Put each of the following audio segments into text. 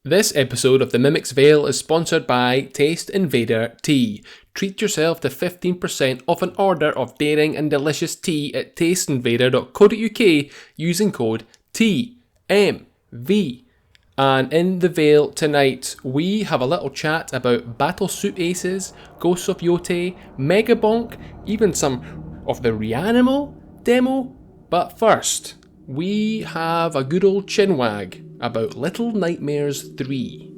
This episode of The Mimic's Veil is sponsored by Taste Invader Tea. Treat yourself to 15% off an order of daring and delicious tea at tasteinvader.co.uk using code TMV. And in the Veil tonight, we have a little chat about Battlesuit Aces, Ghosts of Yotei, Megabonk, even some of the REANIMAL demo. But first, we have a good old chinwag about Little Nightmares 3.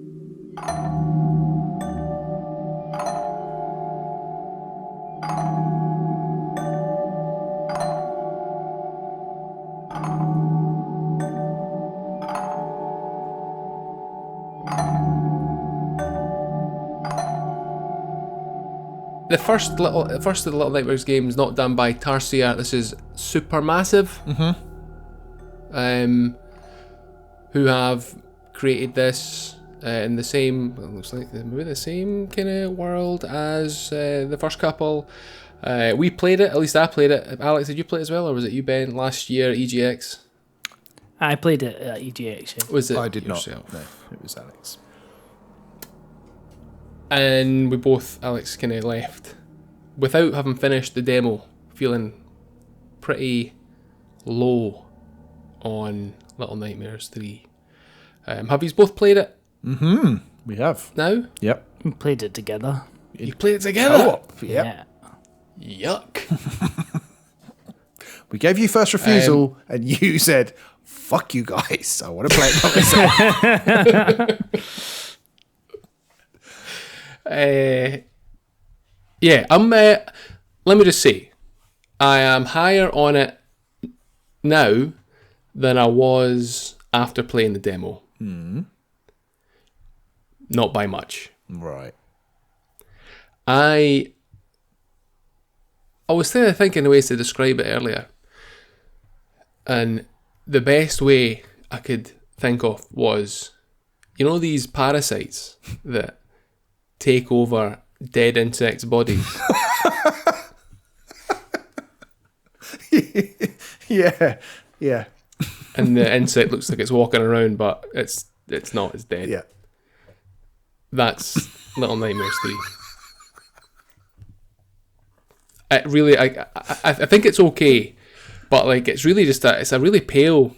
The first of the Little Nightmares games not done by Tarsier. This is Supermassive. Who have created this in the same, it looks like maybe the same kind of world as the first couple. We played it, at least I played it. Alex, did you play it as well, or was it you, Ben, last year at EGX? I played it at EGX. Yeah. Was it? I did yourself? not. No, it was Alex. And we both, Alex, kind of left without having finished the demo, feeling pretty low on Little Nightmares 3. Have you both played it? We have. Now? Yep. We played it together. You played it together? Co-op. Yep. Yeah. Yuck. We gave you first refusal, and you said, "Fuck you guys! I want to play it by myself." Yeah, I'm. Let me just say, I am higher on it now than I was after playing the demo. Not by much. Right. I was thinking of ways to describe it earlier, and the best way I could think of was, you know, these parasites that take over dead insects' bodies. Yeah. And the insect looks like it's walking around, but it's not. It's dead. Yeah. That's Little Nightmares 3. It really, I think it's okay, but like it's really just it's a really pale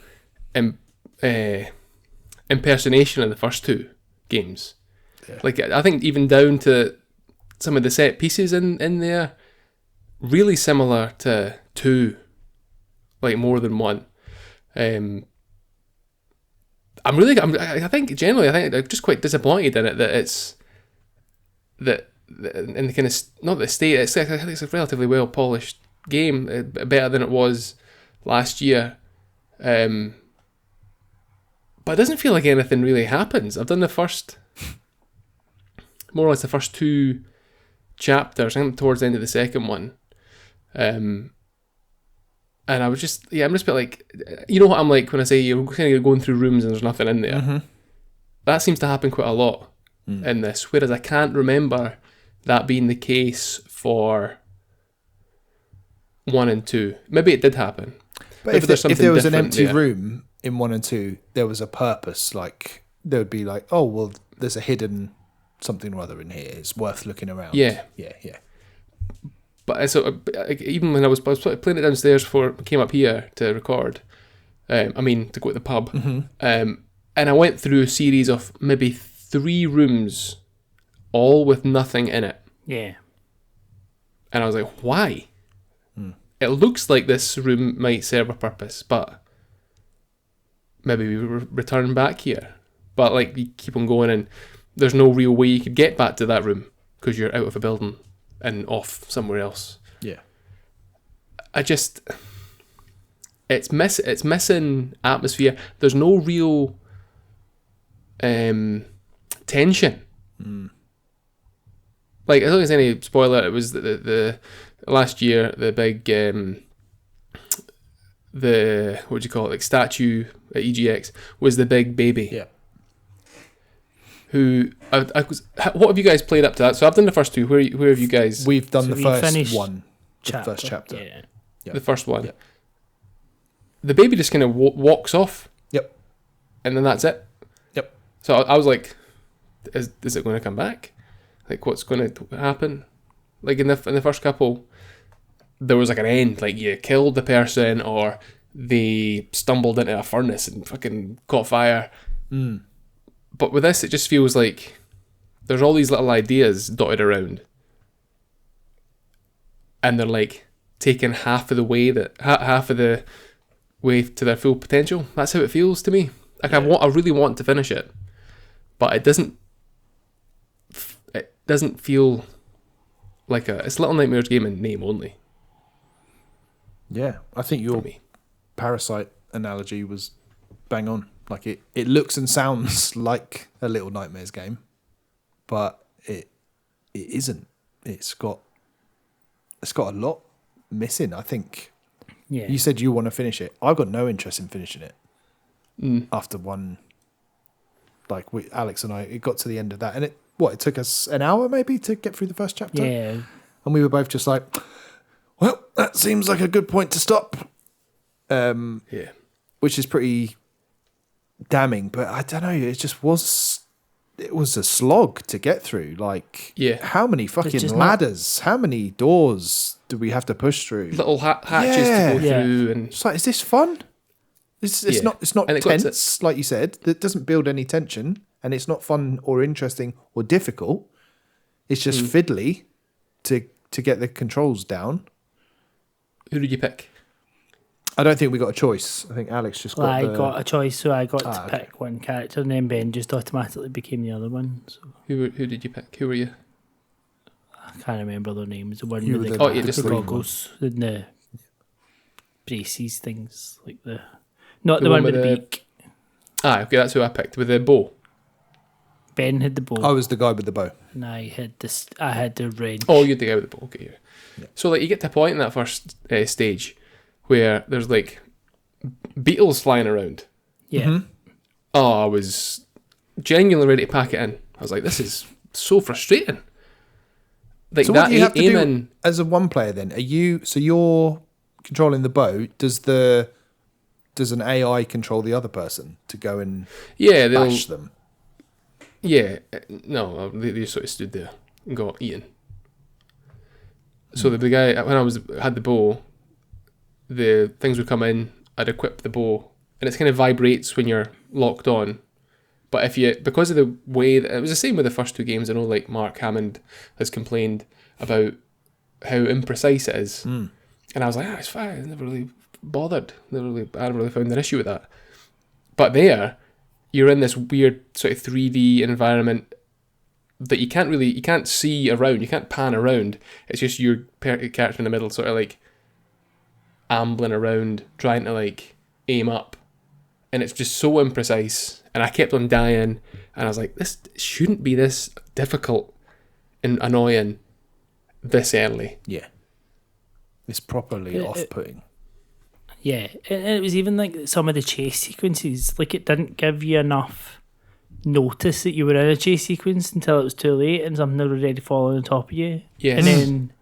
impersonation of the first two games. Yeah. Like I think even down to some of the set pieces in there, really similar to 2, like more than 1. I think I'm just quite disappointed in it that it's that in the kind of not the state. I think it's a relatively well polished game, better than it was last year. But it doesn't feel like anything really happens. I've done the first, more or less the first 2 chapters. I think towards the end of the second one. And I was just, I'm just a bit like, you know what I'm like when I say you're kind of going through rooms and there's nothing in there. Mm-hmm. That seems to happen quite a lot in this, whereas I can't remember that being the case for 1 and 2. Maybe it did happen. But if there was an empty room in 1 and 2, there was a purpose. Like, there would be like, oh, well, there's a hidden something or other in here. It's worth looking around. Yeah. But so even when I was playing it downstairs before I came up here to record, to go to the pub, and I went through a series of maybe 3 rooms, all with nothing in it. Yeah. And I was like, why? It looks like this room might serve a purpose, but maybe we return back here. But like you keep on going, and there's no real way you could get back to that room because you're out of a building and off somewhere else. Yeah. It's missing atmosphere. There's no real tension. Like, I don't think there's any spoiler. It was the last year, the big what do you call it, like statue at EGX was the big baby. Yeah. What have you guys played up to that? So I've done the first 2. Where have you guys? We've done the first one. The first chapter. Yeah. The first one. Yeah. The baby just kind of walks off. Yep. And then that's it. Yep. So I was like, is it going to come back? Like, what's going to happen? Like in the first couple, there was like an end. Like you killed the person, or they stumbled into a furnace and fucking caught fire. But with this, it just feels like there's all these little ideas dotted around, and they're like taking half of the way to their full potential. That's how it feels to me. Like I really want to finish it, but it doesn't feel like it's Little Nightmares game in name only. Yeah, I think your Parasite analogy was bang on. Like it looks and sounds like a Little Nightmares game, but it isn't. It's got a lot missing, I think. Yeah. You said you want to finish it. I've got no interest in finishing it. After one, like Alex and I, it got to the end of that, and it took us an hour maybe to get through the first chapter. Yeah. And we were both just like, well, that seems like a good point to stop. Which is pretty damning, but I don't know, it was a slog to get through. Like, how many fucking ladders, how many doors do we have to push through? Little hatches to go through, and it's like, is this fun? It's not tense, like you said. That doesn't build any tension, and it's not fun or interesting or difficult. It's just fiddly to get the controls down. Who did you pick? I don't think we got a choice. I think Alex just got. I got a choice, so I got to pick one character, and then Ben just automatically became the other one. So. Who did you pick? Who were you? I can't remember their names. The one You with were the goggles and the braces things, like not the one with the beak. Okay, that's who I picked with the bow. Ben had the bow. I was the guy with the bow, and I had the range. Oh, you're the guy with the bow. Okay, yeah. So like you get to a point in that first stage where there's like beetles flying around. Yeah. Mm-hmm. Oh, I was genuinely ready to pack it in. I was like, this is so frustrating. Like, so that what do you have to do in, as a one player then? You're controlling the bow. Does an AI control the other person to go and bash them? Yeah, no, they just sort of stood there and got eaten. So the guy, when I had the bow, the things would come in, I'd equip the bow, and it kind of vibrates when you're locked on. But because of the way that, it was the same with the first two games. I know, like Mark Hammond has complained about how imprecise it is, and I was like, it's fine. I never really bothered. I hadn't really found an issue with that. But you're in this weird sort of 3D environment that you can't see around. You can't pan around. It's just your character in the middle, sort of like ambling around, trying to like aim up, and it's just so imprecise. And I kept on dying, and I was like, this shouldn't be this difficult and annoying this early. Yeah. It's properly off-putting. Yeah, and it was even like some of the chase sequences, like it didn't give you enough notice that you were in a chase sequence until it was too late and something was already falling on top of you. Yes. And then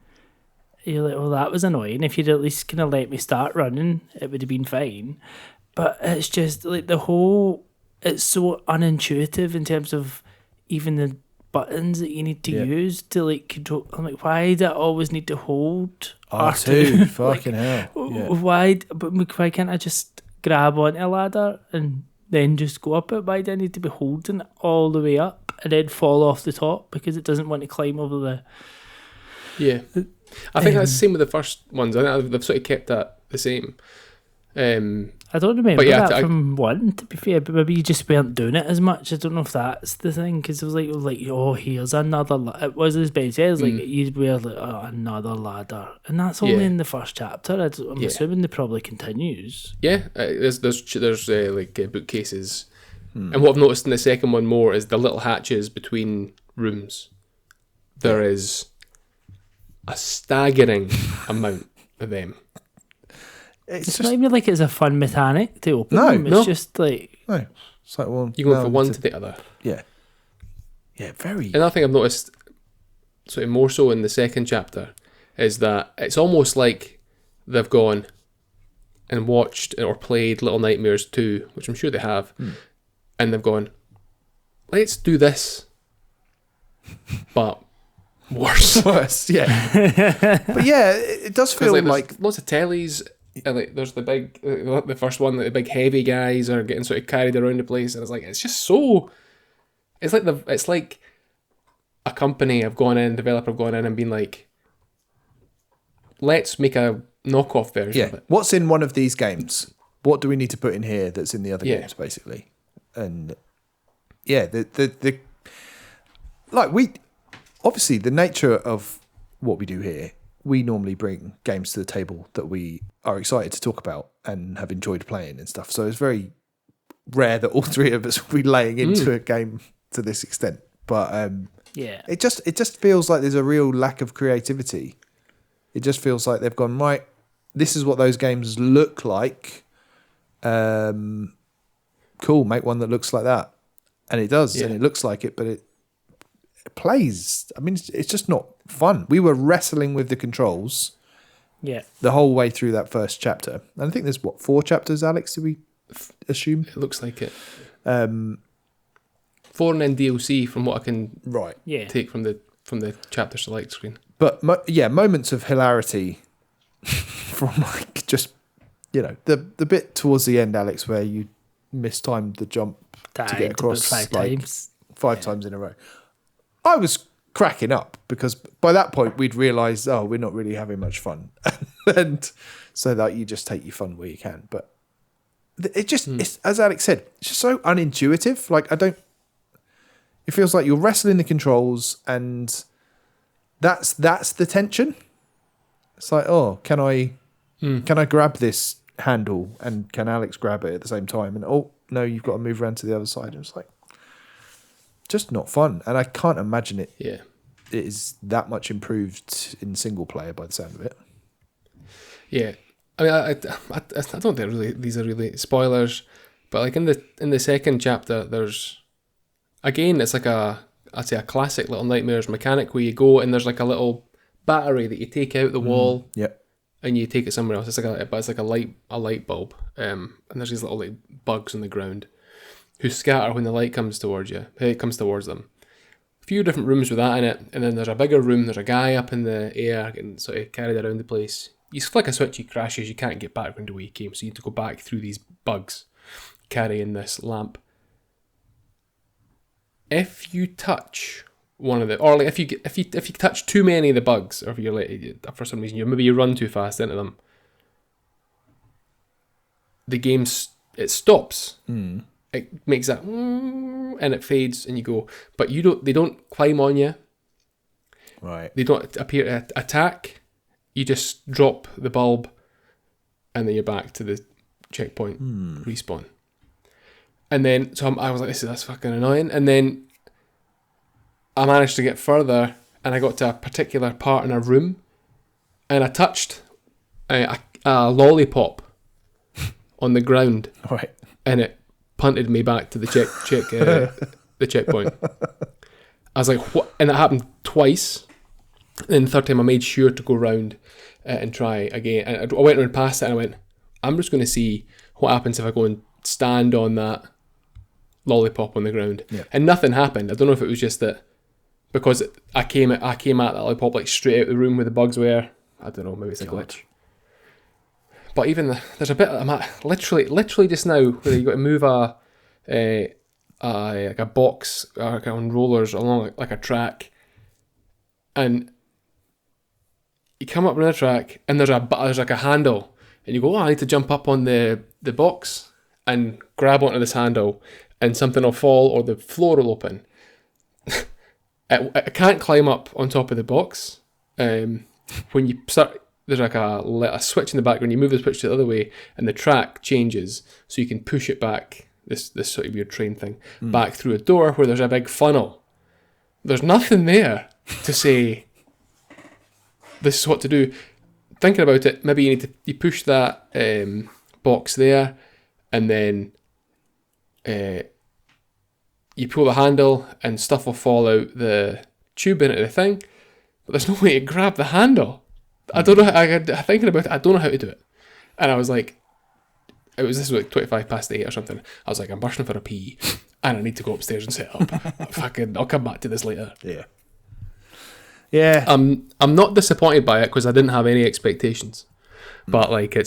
you're like, well, that was annoying. If you'd at least kind of let me start running, it would have been fine. But it's just like it's so unintuitive in terms of even the buttons that you need to use to like control. I'm like, why do I always need to hold R2? Fucking hell. Yeah. Why can't I just grab onto a ladder and then just go up it? Why do I need to be holding it all the way up and then fall off the top because it doesn't want to climb over the... Yeah. I think that's the same with the first ones. I think they've sort of kept that the same. I don't remember that from one, to be fair, but maybe you just weren't doing it as much. I don't know if that's the thing, because it was like, oh, here's another it was, as Ben says, like you'd wear like, another ladder, and that's only in the first chapter. I'm assuming they probably continues. Yeah, there's bookcases, and what I've noticed in the second one more is the little hatches between rooms. There is a staggering amount of them. It's not even like it's a fun mechanic to open them. It's just like... No. It's like, well... You go from one to the other. Yeah. Yeah, very... Another thing I've noticed, sort of more so in the second chapter, is that it's almost like they've gone and watched or played Little Nightmares 2, which I'm sure they have, and they've gone, let's do this, but worse. Worse, yeah. But yeah, it does feel like there's lots of tellies. And like there's the big, the first one, the big heavy guys are getting sort of carried around the place, and it's just so. It's like a company have gone in, developer have gone in and been like, let's make a knockoff version of it. What's in one of these games? What do we need to put in here that's in the other games, basically? And the like we obviously the nature of what we do here, we normally bring games to the table that we are excited to talk about and have enjoyed playing and stuff. So it's very rare that all three of us will be laying into a game to this extent. But it just feels like there's a real lack of creativity. It just feels like they've gone, right, this is what those games look like. Cool, make one that looks like that. And it does, and it looks like it, but it plays. I mean, it's just not fun. We were wrestling with the controls the whole way through that first chapter. And I think there's, 4 chapters, Alex, do we assume? It looks like it. 4 and then DLC from what I can take from the chapter select screen. But moments of hilarity from like just, the bit towards the end, Alex, where you mistimed the jump to get across five times in a row. I was cracking up because by that point we'd realised, we're not really having much fun. And so that you just take your fun where you can. But it just, it's, as Alex said, it's just so unintuitive. Like, it feels like you're wrestling the controls and that's the tension. It's like, can I grab this handle and can Alex grab it at the same time? And no, you've got to move around to the other side. And it's like, just not fun. And I can't imagine it is that much improved in single player by the sound of it. Yeah. I mean, I don't think these are really spoilers, but like in the second chapter, there's, again, it's like I'd say a classic little Nightmares mechanic where you go and there's like a little battery that you take out the wall and you take it somewhere else. It's like a light bulb, and there's these little like bugs on the ground who scatter when the light comes towards you. It comes towards them. A few different rooms with that in it, and then there's a bigger room. There's a guy up in the air getting sort of carried around the place. You flick a switch, he crashes. You can't get back around the way you came, so you need to go back through these bugs, carrying this lamp. If you touch one of the, or like if you touch too many of the bugs, or if you're like, for some reason you run too fast into them, the game it stops. It makes that and it fades, and you go. But they don't climb on you. Right. They don't appear to attack. You just drop the bulb, and then you're back to the checkpoint respawn. And then, so I was like, that's fucking annoying. And then I managed to get further, and I got to a particular part in a room, and I touched a lollipop on the ground, right, and it punted me back to the the checkpoint. I was like, what? And it happened twice. And the third time I made sure to go round and try again. And I went around past it and I went, I'm just going to see what happens if I go and stand on that lollipop on the ground. Yeah. And nothing happened. I don't know if it was just that because I came at that lollipop like straight out the room where the bugs were. I don't know, maybe it's a glitch. But even there's a bit I'm at literally just now where you got to move like a box on rollers along like a track, and you come up on the track and there's like a handle, and you go, I need to jump up on the box and grab onto this handle, and something will fall or the floor will open. I can't climb up on top of the box. When you start, there's like a switch in the background. You move the switch the other way, and the track changes, so you can push it back. This sort of weird train thing back through a door where there's a big funnel. There's nothing there to say this is what to do. Thinking about it, maybe you push that box there, and then you pull the handle, and stuff will fall out the tube into the thing. But there's no way to grab the handle. I don't know. Thinking about it, I don't know how to do it. And I was like, this was like 8:25 or something. I was like, I'm bursting for a pee. and I need to go upstairs and set up. I'll come back to this later. Yeah. I'm not disappointed by it because I didn't have any expectations, but like a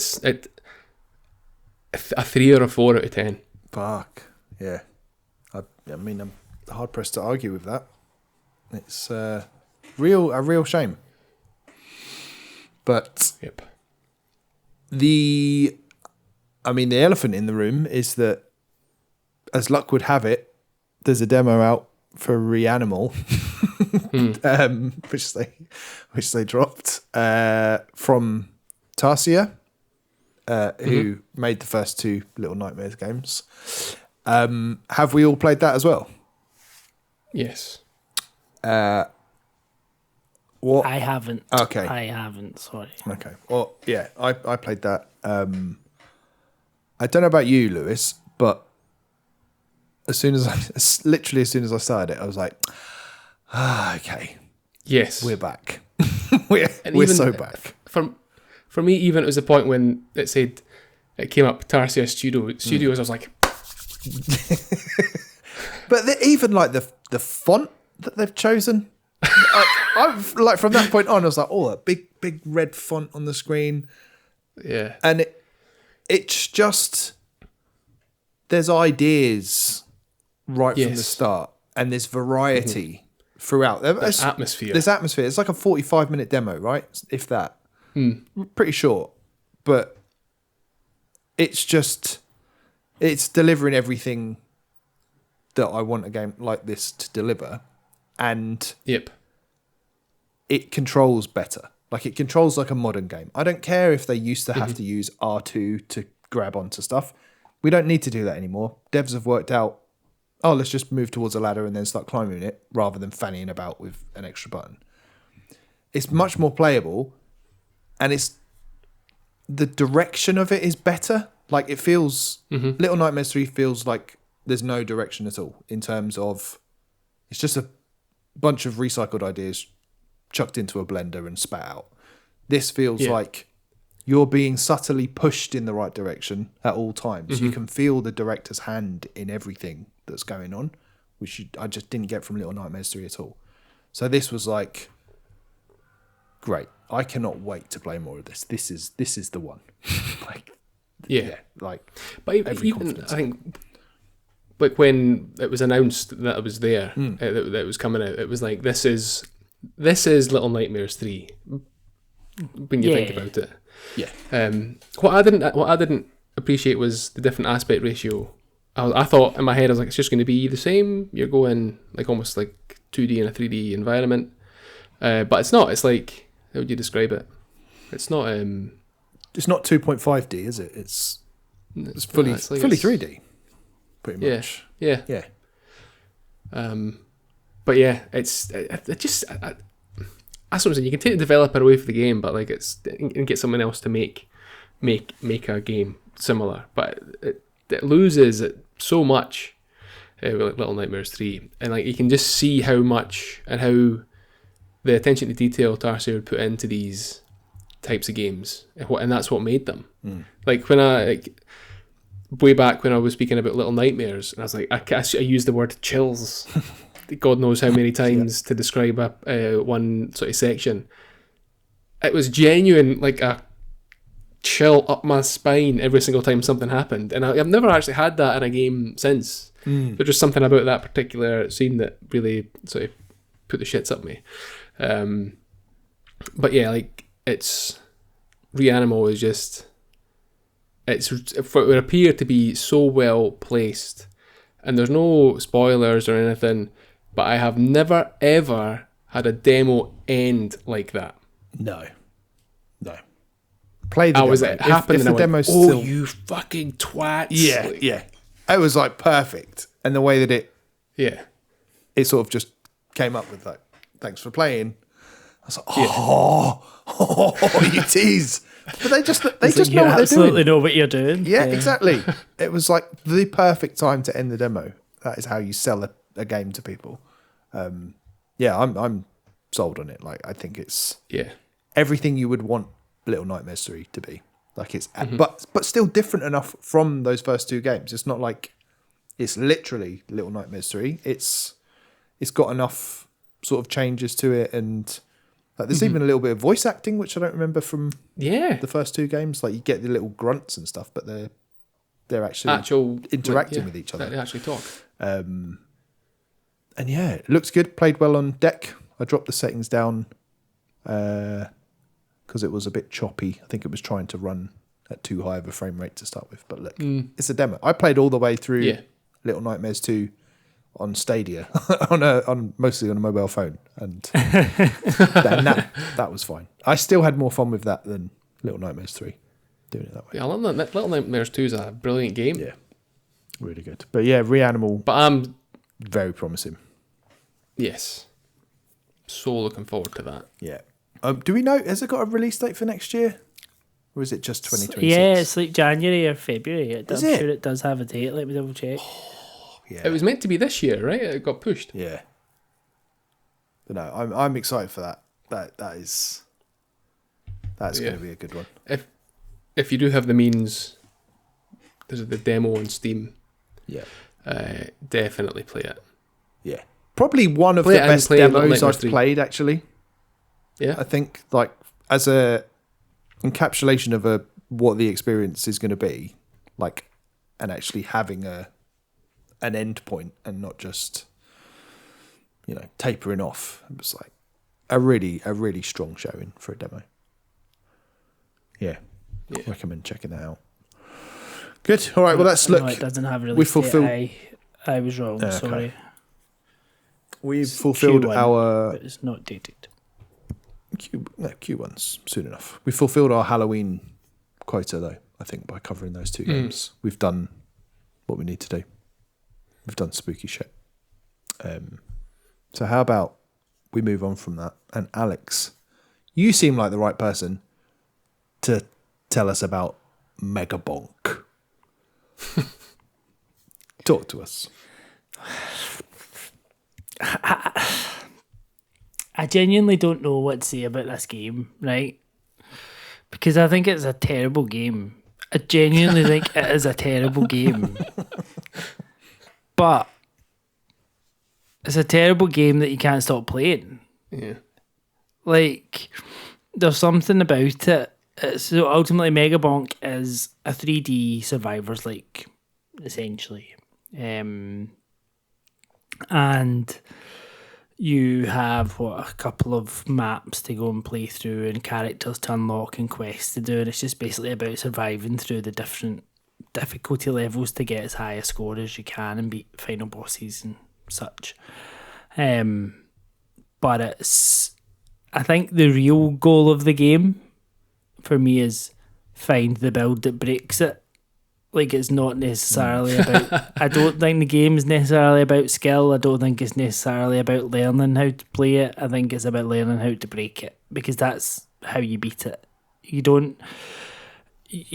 3 or a 4 out of 10. Fuck. Yeah. I mean, I'm hard pressed to argue with that. It's a real shame. But Yep. the elephant in the room is that, as luck would have it, there's a demo out for REANIMAL, which they dropped from Tarsier, who made the first 2 Little Nightmares games. Have we all played that as well? Yes. What? I haven't. Okay. I haven't, sorry. Okay. Well, yeah, I played that. I don't know about you, Lewis, but as soon as I started it, I was like, okay, Yes. we're back. we're so back. For me, even it was the point when it said it came up Tarsier Studios. I was like, But even like the font that they've chosen, I've like from that point on, I was like, oh, a big red font on the screen, yeah, and it's just there's ideas right from the start, and there's variety throughout. There's atmosphere. There's atmosphere. It's like a 45-minute demo, right? If that, pretty short, but it's delivering everything that I want a game like this to deliver, and Yep. it controls better. Like, it controls like a modern game. I don't care if they used to have to use R2 to grab onto stuff. We don't need to do that anymore. Devs have worked out, let's just move towards a ladder and then start climbing it rather than fanning about with an extra button. It's much more playable, and the direction of it is better. Like, it feels, Little Nightmares 3 feels like there's no direction at all in terms of, it's just a bunch of recycled ideas chucked into a blender and spat out. This feels like you're being subtly pushed in the right direction at all times. You can feel the director's hand in everything that's going on, which I just didn't get from Little Nightmares 3 at all. So this was like, great. I cannot wait to play more of this. This is the one. But even I think, like, when it was announced that it was there, that it was coming out, it was like, this is Little Nightmares 3. When you think about it, what I didn't appreciate was the different aspect ratio. I thought in my head, I was like, it's just going to be the same. You're going like almost like 2D in a 3D environment, but it's not. It's like, how would you describe it? It's not. It's not 2.5D, is it? It's fully 3D, pretty much. Yeah. But yeah, it just. That's what I'm saying. You can take the developer away from the game, but like and get someone else to make a game similar. But it loses it so much with Little Nightmares 3, and like you can just see how much and how the attention to detail Tarsier would put into these types of games, and that's what made them. Like when way back when I was speaking about Little Nightmares, and I was like, I used the word chills. God knows how many times to describe one sort of section. It was genuine, like a chill up my spine every single time something happened, and I've never actually had that in a game since. There's just something about that particular scene that really sort of put the shits up me. But yeah, like it's REANIMAL is just it would appear to be so well placed, and there's no spoilers or anything. But I have never, ever had a demo end like that. No. Play the demo. It happened, if and the demo's still, you fucking twats. Yeah. It was like perfect. And the way that it sort of just came up with like, thanks for playing. I was like, you tease. But they just know what they're doing. Absolutely know what you're doing. Yeah, exactly. It was like the perfect time to end the demo. That is how you sell a game to people. I'm sold on it. Like, I think it's everything you would want Little Nightmares 3 to be. Like, it's but still different enough from those first 2 games. It's not like It's literally Little Nightmares 3. It's got enough sort of changes to it, and like there's even a little bit of voice acting, which I don't remember from the first two games. Like you get the little grunts and stuff, but they're actually interacting with each other. They actually talk. And yeah, it looks good. Played well on deck. I dropped the settings down because it was a bit choppy. I think it was trying to run at too high of a frame rate to start with. But look, it's a demo. I played all the way through Little Nightmares 2 on Stadia, mostly on a mobile phone, and that was fine. I still had more fun with that than Little Nightmares 3, doing it that way. Yeah, Little Nightmares 2 is a brilliant game. Yeah, really good. But yeah, REANIMal, but I'm very promising. Yes, so looking forward to that. Yeah. Do we know? Has it got a release date for next year, or is it just 2026? Yeah, it's like January or February. I'm Is it? sure it does have a date. Let me double check. Yeah. It was meant to be this year, right? It got pushed. Yeah. But no, I'm excited for that. That's going to be a good one. If you do have the means, there's the demo on Steam. Yeah. Definitely play it. Yeah. Probably one of the best demos I've played, actually. Yeah. I think, like, as a encapsulation of what the experience is going to be, like, and actually having an end point and not just, tapering off. It was like a really strong showing for a demo. Yeah. Recommend checking that out. Good. All right. Well, let's look. No, it doesn't have a release We fulfilled. date. I was wrong. Okay. Sorry. We've fulfilled Q1, our. but it's not dated. Q1's soon enough. We fulfilled our Halloween quota, though, I think, by covering those two games. We've done what we need to do. We've done spooky shit. So how about we move on from that? And Alex, you seem like the right person to tell us about Megabonk. Talk to us. I genuinely don't know what to say about this game, right? Because I think it's a terrible game. I genuinely think it is a terrible game. But it's a terrible game that you can't stop playing. Yeah. Like, there's something about it. So ultimately, Megabonk is a 3D survivors, like, essentially. And you have a couple of maps to go and play through and characters to unlock and quests to do, and it's just basically about surviving through the different difficulty levels to get as high a score as you can and beat final bosses and such. But I think the real goal of the game for me is find the build that breaks it. Like, it's not necessarily about... I don't think the game is necessarily about skill. I don't think it's necessarily about learning how to play it. I think it's about learning how to break it, because that's how you beat it. You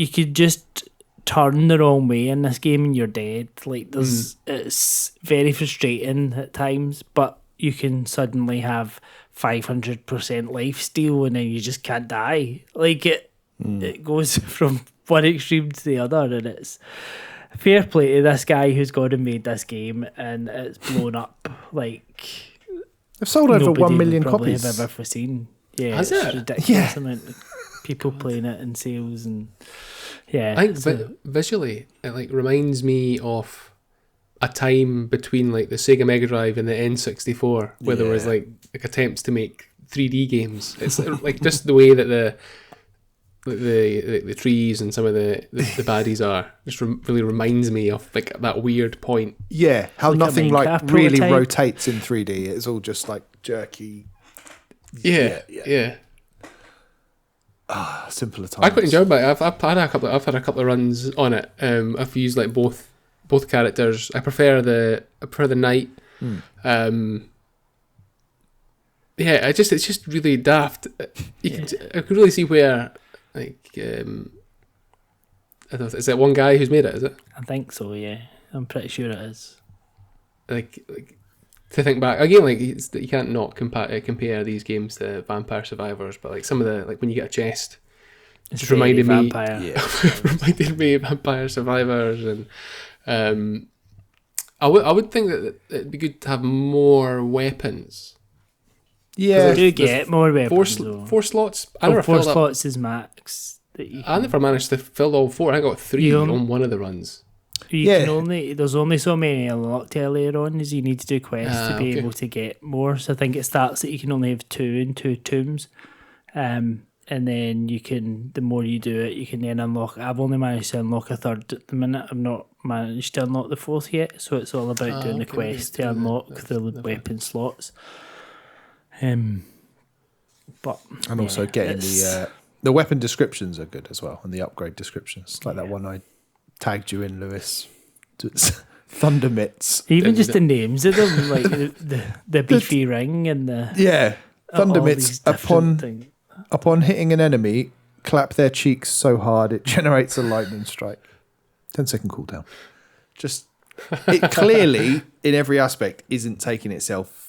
could just turn the wrong way in this game and you're dead. Like, it's very frustrating at times, but you can suddenly have 500% life steal and then you just can't die. Like, it goes from one extreme to the other, and it's fair play to this guy who's gone and made this game, and it's blown up like they've sold over 1 million probably copies. have ever foreseen. Yeah, Has it's it? ridiculous amount of people playing it in sales, and I think visually it like reminds me of a time between like the Sega Mega Drive and the N64 where there was like attempts to make 3D games. It's like just the way that the trees and some of the baddies are just really reminds me of like that weird point. Yeah, how like nothing like Minecraft really prototype. rotates in 3D. It's all just like jerky. Yeah. Simpler times. I quite enjoyed it. I've had a couple of runs on it. I've used like both characters. I prefer the knight. Yeah, it's just really daft. I could really see where. Like, I don't know, is it one guy who's made it? Is it? I think so. Yeah, I'm pretty sure it is. Like to think back again, like you can't not compare these games to Vampire Survivors, but like some of the like when you get a chest, It's just reminded me. Vampire. Yeah. reminded me of Vampire Survivors, and I would think that it'd be good to have more weapons. Yeah, You do There's get more weapons. Four slots. I Oh, never four filled up. slots is max. That you I never managed to fill all four. I got 3 You on one of the runs. Yeah. there's only so many unlocked earlier on as you need to do quests to be okay. able to get more. So I think it starts that you can only have 2 in 2 tombs. And then you can, the more you do it, you can then unlock. I've only managed to unlock a third at the minute. I've not managed to unlock the 4th yet. So it's all about doing the Okay, quest to do unlock the weapon slots. But and also yeah, getting the weapon descriptions are good as well, and the upgrade descriptions, like that one I tagged you in, Lewis. It's Thunder Mitts. even just the names of them, like the beefy ring and the Thunder all Mitts. these different things. Upon hitting an enemy, clap their cheeks so hard it generates a lightning strike. 10-second cooldown. Just it clearly in every aspect isn't taking itself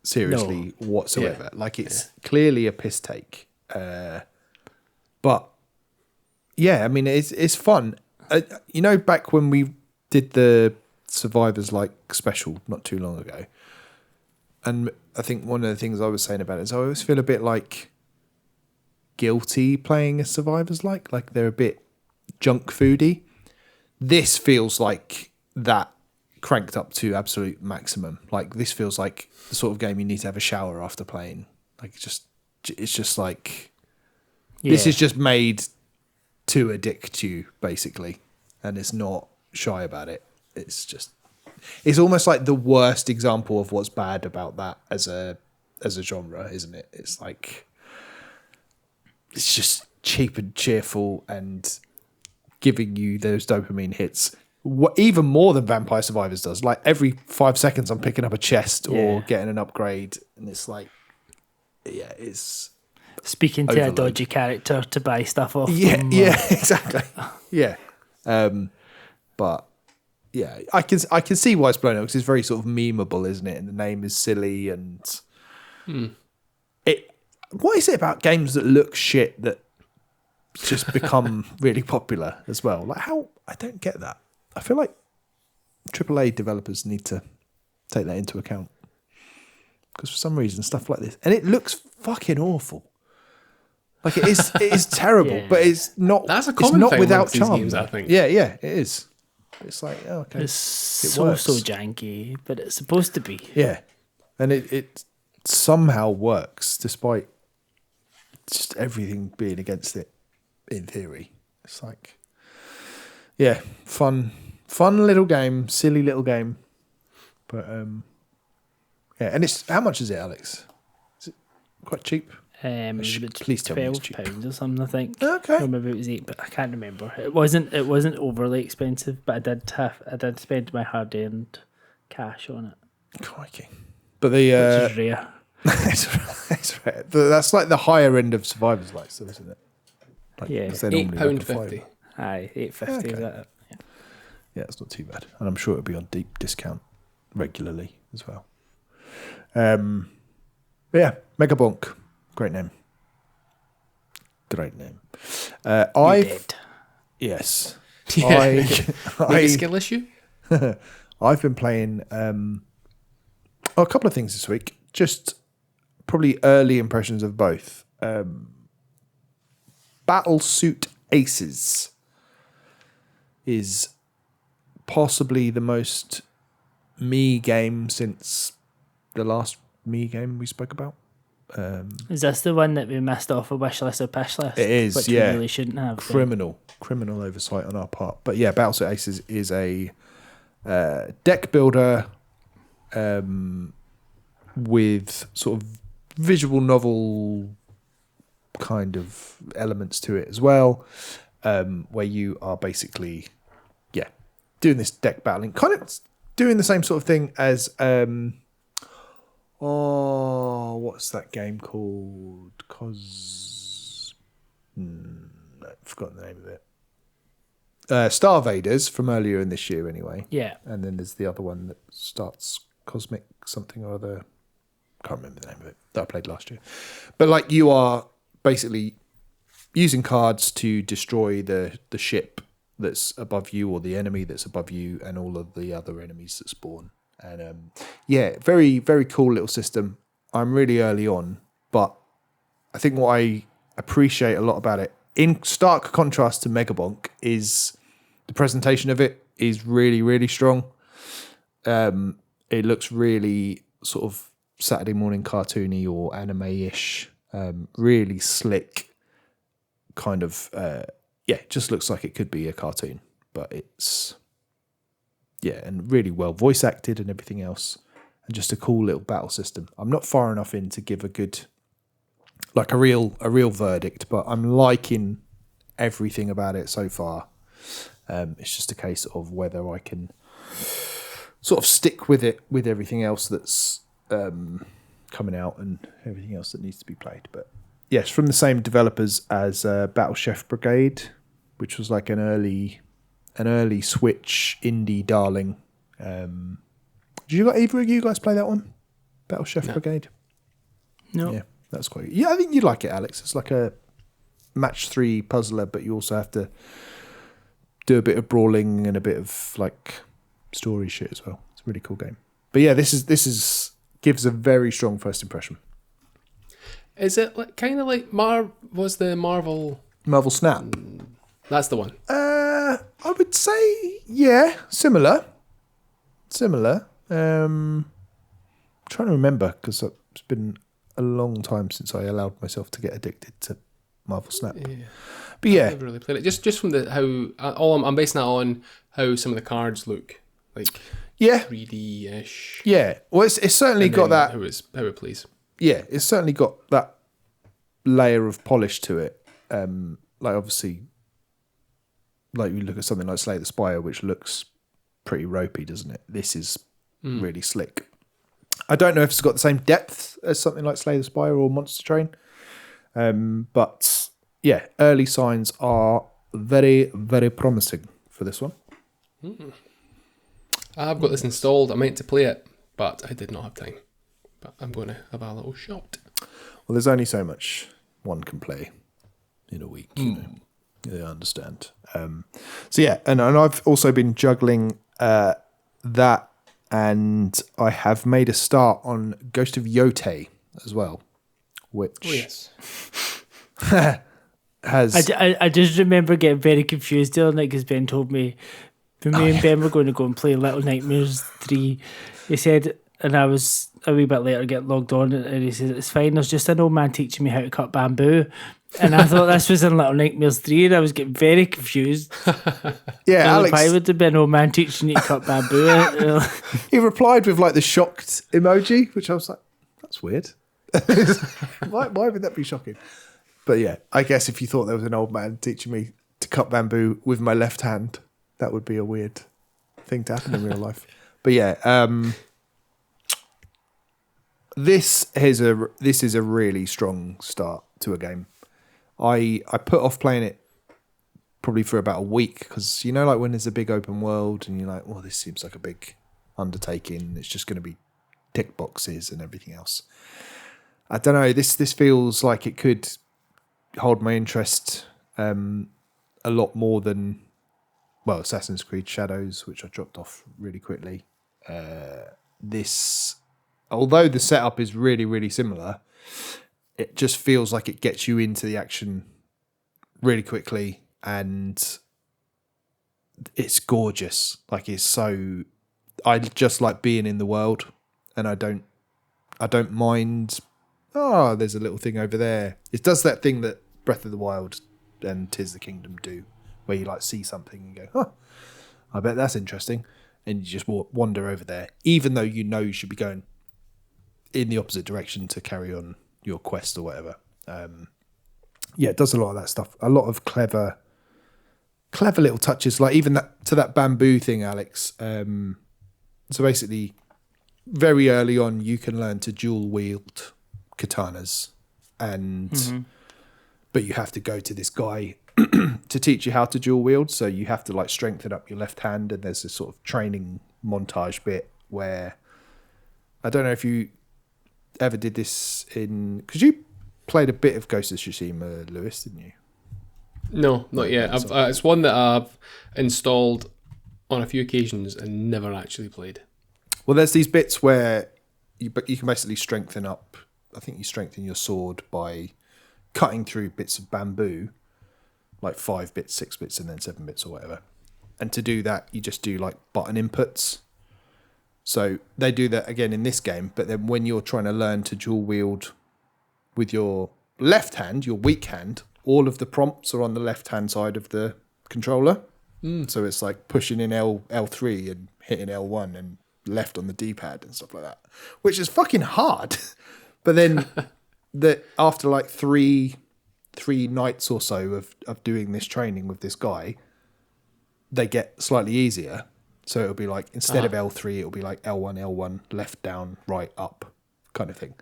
seriously whatsoever. Like it's clearly a piss take. But yeah, I mean it's fun. Back when we did the Survivors like special not too long ago, and I think one of the things I was saying about it is I always feel a bit like guilty playing a Survivors like they're a bit junk foody. This feels like that cranked up to absolute maximum. Like this feels like the sort of game you need to have a shower after playing. Like it's just like this is just made to addict you basically, and it's not shy about it. It's almost like the worst example of what's bad about that as a genre, isn't it? It's like it's just cheap and cheerful and giving you those dopamine hits even more than Vampire Survivors does. Like every 5 seconds I'm picking up a chest or getting an upgrade, and it's like it's speaking to a dodgy character to buy stuff off them. Exactly. Yeah. But yeah, I can see why it's blown up because it's very sort of memeable, isn't it? And the name is silly and what is it about games that look shit that just become really popular as well? Like how I don't get that. I feel like AAA developers need to take that into account because for some reason stuff like this, and it looks fucking awful. Like it is terrible, but it's not. That's a common it's not thing without with these charm. games, I think. Yeah, it is. It's like okay, It's so works. janky, but it's supposed to be. Yeah, and it somehow works despite just everything being against it. In theory, it's like, fun little game, silly little game, but and it's how much is it, Alex? Is it quite cheap? Please tell me it's cheap. £12 or something, I think. Okay. Or maybe it was 8, but I can't remember. It wasn't overly expensive, but I did spend my hard-earned cash on it. Crikey! But the which is rare. it's rare. That's like the higher end of Survivors, like, so isn't it? Like, Yeah. 'cause they're normally like a £8.50. fiver. Aye, £8.50 Okay. is that? Yeah, it's not too bad, and I'm sure it'll be on deep discount regularly as well. But yeah, Megabonk, great name. Dead. Yes, Yeah. I a skill issue? I've been playing a couple of things this week. Just probably early impressions of both. Battlesuit Aces is possibly the most me game since the last me game we spoke about. Is this the one that we missed off a wish list or pish list? It is, which yeah. we really shouldn't have. Criminal oversight on our part. But yeah, Battlesuit Aces is a deck builder with sort of visual novel kind of elements to it as well, where you are basically, doing this deck battling, kind of doing the same sort of thing as, what's that game called? I've forgotten the name of it. Star Vaders from earlier in this year anyway. Yeah. And then there's the other one that starts Cosmic something or other. Can't remember the name of it that I played last year. But like you are basically using cards to destroy the ship that's above you, or the enemy that's above you, and all of the other enemies that spawn. And very, very cool little system. I'm really early on, but I think what I appreciate a lot about it, in stark contrast to Megabonk, is the presentation of it is really, really strong. It looks really sort of Saturday morning cartoony or anime-ish, really slick, kind of, it just looks like it could be a cartoon, but it's, and really well voice acted and everything else, and just a cool little battle system. I'm not far enough in to give a good, like a real verdict, but I'm liking everything about it so far. It's just a case of whether I can sort of stick with it with everything else that's coming out and everything else that needs to be played. But yes, from the same developers as Battle Chef Brigade, which was like an early Switch indie darling. Did either of you guys play that one? Battle Chef Brigade? No. Yeah, that's quite good. Yeah, I think you'd like it, Alex. It's like a match 3 puzzler, but you also have to do a bit of brawling and a bit of like story shit as well. It's a really cool game. But yeah, this is gives a very strong first impression. Is it like, kind of like was the Marvel Snap? That's the one. I would say similar. Trying to remember, because it's been a long time since I allowed myself to get addicted to Marvel Snap. Yeah. But yeah, I've never really played it. Just from I'm basing that on how some of the cards look, like 3D-ish. Yeah, well, it's certainly got that. How it plays. Yeah, it's certainly got that layer of polish to it. Like obviously, like you look at something like Slay the Spire, which looks pretty ropey, doesn't it? This is really slick. I don't know if it's got the same depth as something like Slay the Spire or Monster Train, but yeah, early signs are very, very promising for this one. I've got this installed. I meant to play it, but I did not have time. But I'm going to have a little shot. Well, there's only so much one can play in a week. You know? Yeah, I understand. So yeah, and I've also been juggling that, and I have made a start on Ghost of Yotei as well, which has. I just remember getting very confused the other night because Ben told me when me and Ben were going to go and play Little Nightmares 3. He said, and I was a wee bit later getting logged on, and he said, it's fine, there's just an old man teaching me how to cut bamboo. And I thought this was in Little Nightmares 3, and I was getting very confused. Yeah, Alex. Why would there be an old man teaching you to cut bamboo? He replied with like the shocked emoji, which I was like, that's weird. Why would that be shocking? But yeah, I guess if you thought there was an old man teaching me to cut bamboo with my left hand, that would be a weird thing to happen in real life. But yeah, this is a really strong start to a game. I put off playing it probably for about a week because, you know, like when there's a big open world and you're like, well, this seems like a big undertaking. It's just going to be tick boxes and everything else. I don't know. This feels like it could hold my interest a lot more than, well, Assassin's Creed Shadows, which I dropped off really quickly. This, although the setup is really, really similar, it just feels like it gets you into the action really quickly, and it's gorgeous. Like, it's so, I just like being in the world, and I don't mind. Oh, there's a little thing over there. It does that thing that Breath of the Wild and Tears of the Kingdom do, where you like see something and go, "Huh, I bet that's interesting," and you just wander over there, even though you know you should be going in the opposite direction to carry on your quest or whatever. Yeah, it does a lot of that stuff. A lot of clever little touches, like even that bamboo thing, Alex. So basically, very early on, you can learn to dual wield katanas, and but you have to go to this guy to teach you how to dual wield. So you have to like strengthen up your left hand, and there's this sort of training montage bit where I don't know if you ever did this because you played a bit of Ghost of Tsushima, Lewis, didn't you? No, not yet. It's one that I've installed on a few occasions and never actually played. Well, there's these bits where you can basically strengthen up. I think you strengthen your sword by cutting through bits of bamboo, like 5 bits, 6 bits, and then 7 bits or whatever. And to do that, you just do like button inputs. So they do that again in this game, but then when you're trying to learn to dual wield with your left hand, your weak hand, all of the prompts are on the left hand side of the controller. So it's like pushing in L3 and hitting L1 and left on the D-pad and stuff like that, which is fucking hard. But then after like three nights or so of doing this training with this guy, they get slightly easier. So it'll be like, instead of L3, it'll be like L1, left, down, right, up kind of thing.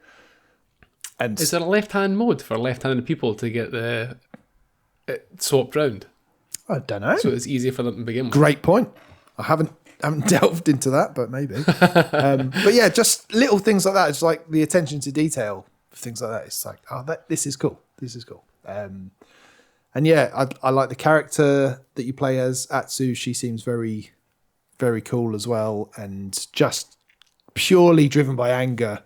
And is there a left-hand mode for left-handed people to get it swapped round? I don't know. So it's easier for them to begin with. Great point. I haven't delved into that, but maybe. But yeah, just little things like that. It's like the attention to detail, things like that. It's like, this is cool. This is cool. And yeah, I like the character that you play as, Atsu. She seems very, very cool as well, and just purely driven by anger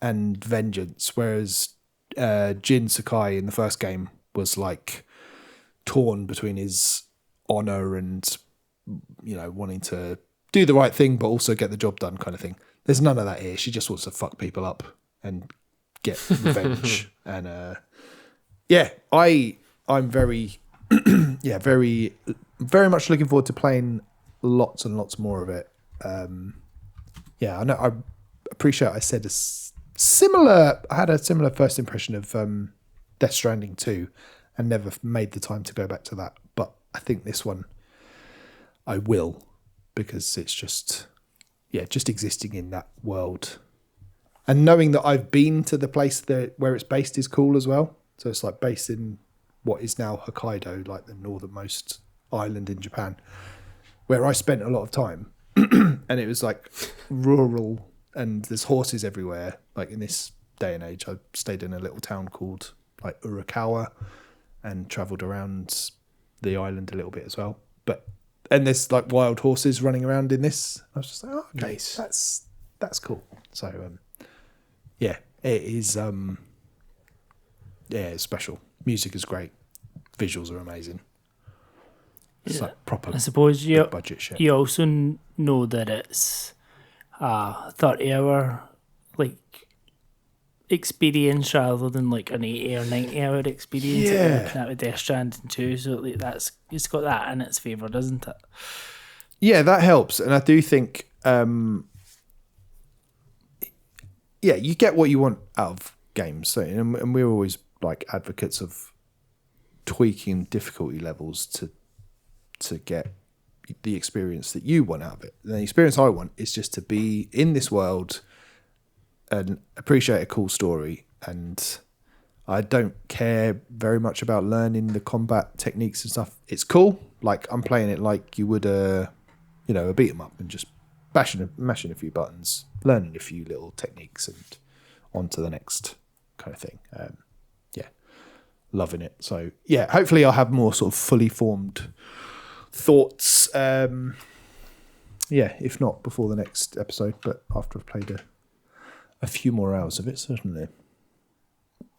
and vengeance. Whereas Jin Sakai in the first game was like torn between his honor and, you know, wanting to do the right thing but also get the job done kind of thing. There's none of that here. She just wants to fuck people up and get revenge. And I'm very very, very much looking forward to playing lots and lots more of it. I know I appreciate I said I had a similar first impression of Death Stranding 2 and never made the time to go back to that, but I think this one I will, because it's just existing in that world and knowing that I've been to the place where it's based is cool as well. So it's like based in what is now Hokkaido, like the northernmost island in Japan, where I spent a lot of time. And it was like rural and there's horses everywhere. Like in this day and age, I stayed in a little town called like Urakawa and travelled around the island a little bit as well. And there's like wild horses running around in this. I was just like, oh, okay, nice. That's cool. So it is. It's special. Music is great. Visuals are amazing. It's like proper. I suppose you budget shit. You also know that it's a 30-hour like experience rather than like an 80 or 90-hour experience. Yeah, that with Death Stranding 2. So like it's got that in its favour, doesn't it? Yeah, that helps, and I do think. You get what you want out of games, so, and we're always like advocates of tweaking difficulty levels to get the experience that you want out of it. And the experience I want is just to be in this world and appreciate a cool story. And I don't care very much about learning the combat techniques and stuff. It's cool. Like I'm playing it like you would a beat 'em up and just mashing a few buttons, learning a few little techniques and on to the next kind of thing. Loving it. So yeah, hopefully I'll have more sort of fully formed thoughts. If not before the next episode, but after I've played a few more hours of it, certainly.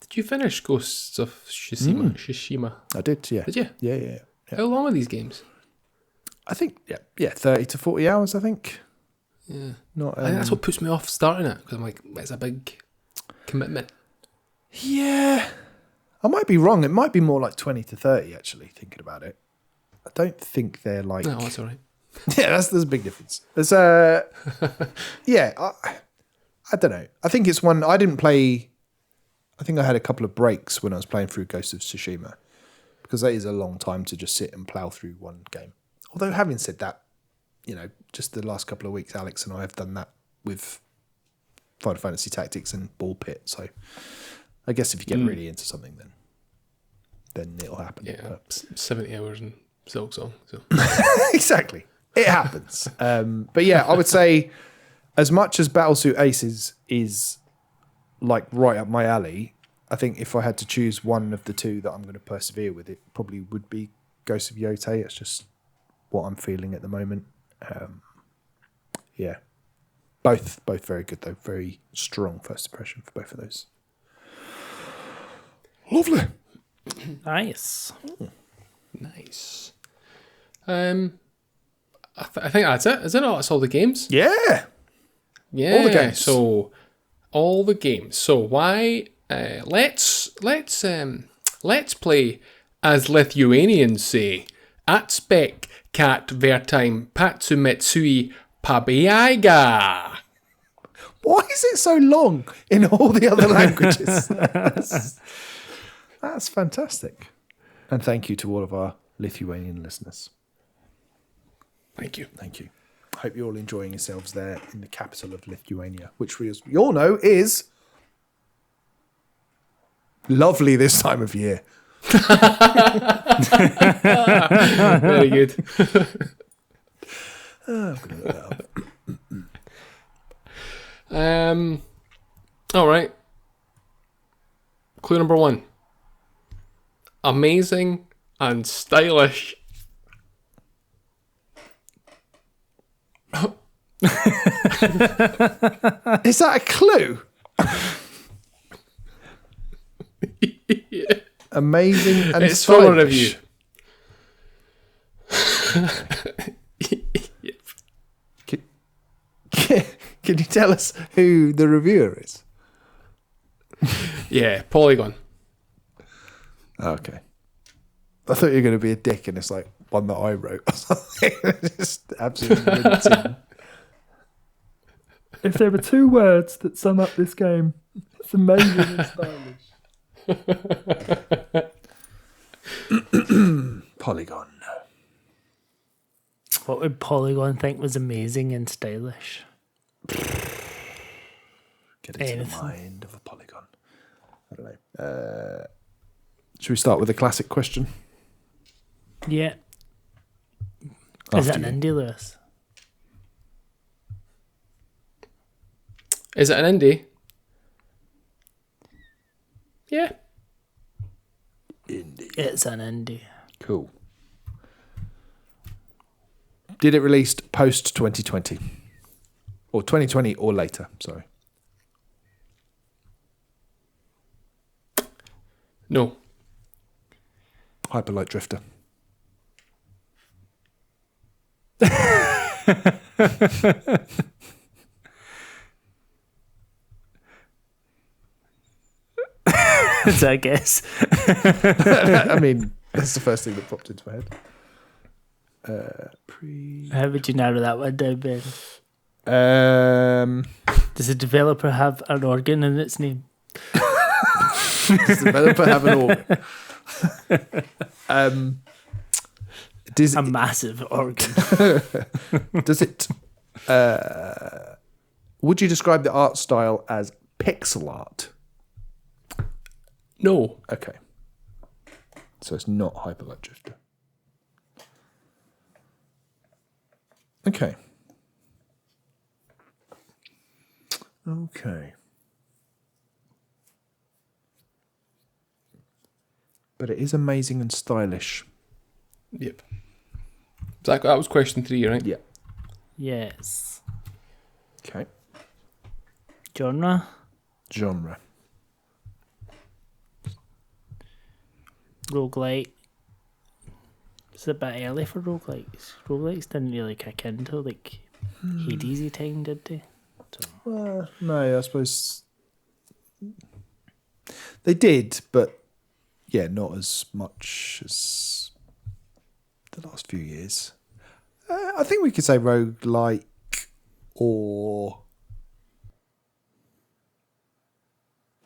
Did you finish Ghosts of Tsushima? I did, yeah. Did you? Yeah. How long are these games? I think, 30 to 40 hours, I think. Yeah. Not. I think that's what puts me off starting it, because I'm like, it's a big commitment. Yeah. I might be wrong. It might be more like 20 to 30, actually, thinking about it. I don't think they're like... No, that's all right. Yeah, there's a big difference. There's I don't know. I think it's one... I didn't play... I think I had a couple of breaks when I was playing through Ghost of Tsushima, because that is a long time to just sit and plough through one game. Although, having said that, just the last couple of weeks, Alex and I have done that with Final Fantasy Tactics and Ball Pit, so... I guess if you get really into something, then it'll happen. Yeah, but 70 hours in Silk Song. So. Exactly. It happens. But yeah, I would say as much as Battlesuit Ace is like right up my alley, I think if I had to choose one of the two that I'm going to persevere with, it probably would be Ghost of Yotei. It's just what I'm feeling at the moment. Yeah. Both very good, though. Very strong first impression for both of those. Lovely. Nice. Nice. I think that's it. Is it not? That's all the games? Yeah. Yeah. All the games. So, all the games. So why? Let's play, as Lithuanians say, at spec cat vertime patsumetsui pabiaiga. Why is it so long in all the other languages? That's fantastic. And thank you to all of our Lithuanian listeners. Thank you. Thank you. I hope you're all enjoying yourselves there in the capital of Lithuania, which we all know is lovely this time of year. Very good. I'm going to look that up. All right. Clue number 1. Amazing and stylish. Is that a clue? Yeah. Amazing and It's for a review. Can you tell us who the reviewer is? Yeah, Polygon. Okay. I thought you were going to be a dick and it's like one that I wrote or something. Just absolutely rinsing. If there were 2 words that sum up this game, it's amazing and stylish. Polygon. What would Polygon think was amazing and stylish? Get into Anything. the mind of a polygon. I don't know. Should we start with a classic question? Yeah. Is it After an you. indie, Lewis? Is it an indie? Yeah. Indie. It's an indie. Cool. Did it release post 2020? Or 2020 or later, sorry. No. Hyperlight Drifter. I guess. I mean, that's the first thing that popped into my head. How would you narrow that one down, Ben? Does Does the developer have an organ in its name? the developer have an organ? A massive organ. Does it? Would you describe the art style as pixel art? No. Okay. So it's not Hyperlight Drifter. Okay. Okay. But it is amazing and stylish. Yep. That was question 3, right? Yeah. Yes. Okay. Genre? Genre. Roguelike. It's a bit early for roguelikes. Roguelikes didn't really kick in until like Hadesy time, did they? No, I suppose they did, but yeah, not as much as the last few years. I think we could say roguelike or...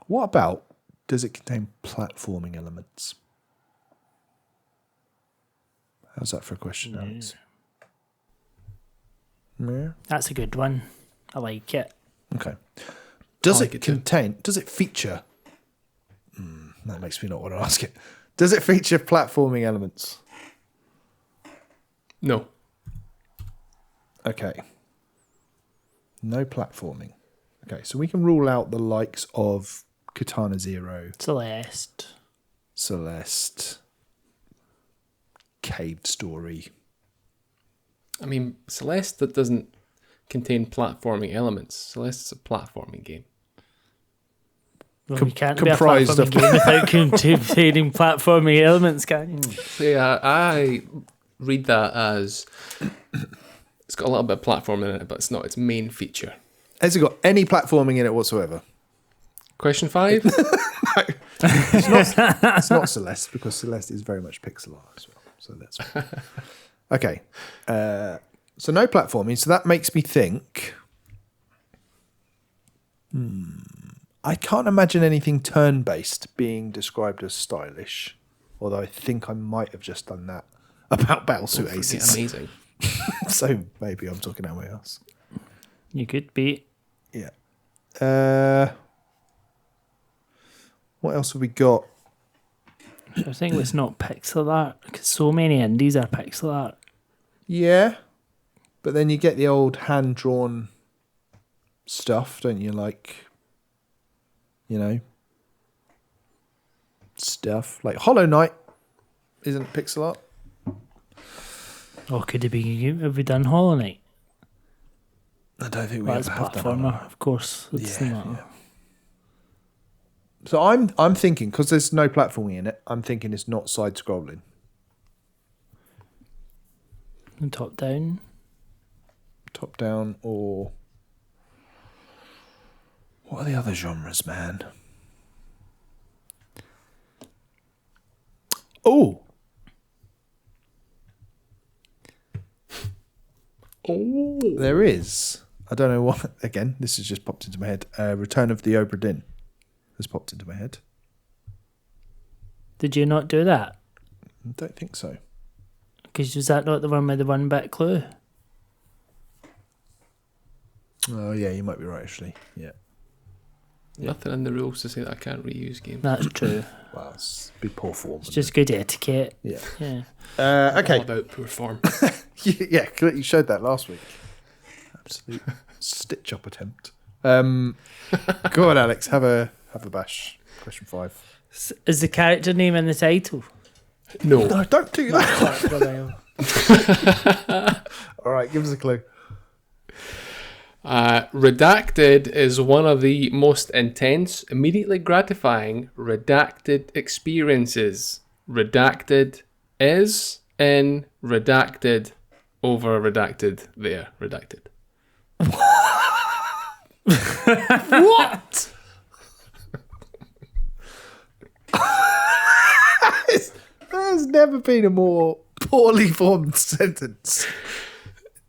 What about, does it contain platforming elements? How's that for a question, Alex? Yeah. That's a good one. I like it. Okay. Does like it it too. contain, does it feature... that makes me not want to ask it. Does it feature platforming elements? No. Okay. No platforming. Okay, so we can rule out the likes of Katana Zero, Celeste. Caved Story. I mean, Celeste, that doesn't contain platforming elements. Celeste is a platforming game. Well, you can't comprised be a platforming game without containing platforming elements, can you? So yeah, I read that as it's got a little bit of platforming in it, but it's not its main feature. Has it got any platforming in it whatsoever? Question 5? It's not Celeste, because Celeste is very much pixel art as well. So that's fine. Okay. So no platforming. So that makes me think. I can't imagine anything turn-based being described as stylish. Although I think I might have just done that about Battlesuit Aces. Amazing. So maybe I'm talking out my ass. You could be. Yeah. What else have we got? I think it's not pixel art, because so many indies are pixel art. Yeah. But then you get the old hand-drawn stuff, don't you? Like, stuff. Like Hollow Knight isn't pixel art. Or could it be? Have we done Hollow Knight? I don't think we Well, ever it's a have done Hollow platformer, Knight. of course. It's not. Yeah. So I'm thinking, because there's no platforming in it, I'm thinking it's not side-scrolling. Top down. Top down, or what are the other genres, man? Oh, there is. I don't know what. Again, this has just popped into my head. Return of the Obra Dinn has popped into my head. Did you not do that? I don't think so. Because was that not the one with the 1-bit clue? Oh yeah, you might be right actually. Yeah. Nothing in the rules to say that I can't reuse games. That's true. Well, it's be poor form. It's just good etiquette. Yeah. Yeah. All Okay. about poor form. Yeah, you showed that last week. Absolute stitch-up attempt. Go on, Alex. Have a bash. Question 5. Is the character name in the title? No. No, don't do that. All right, give us a clue. Redacted is one of the most intense, immediately gratifying redacted experiences. Redacted is in redacted over redacted there. Redacted. What? There's never been a more poorly formed sentence.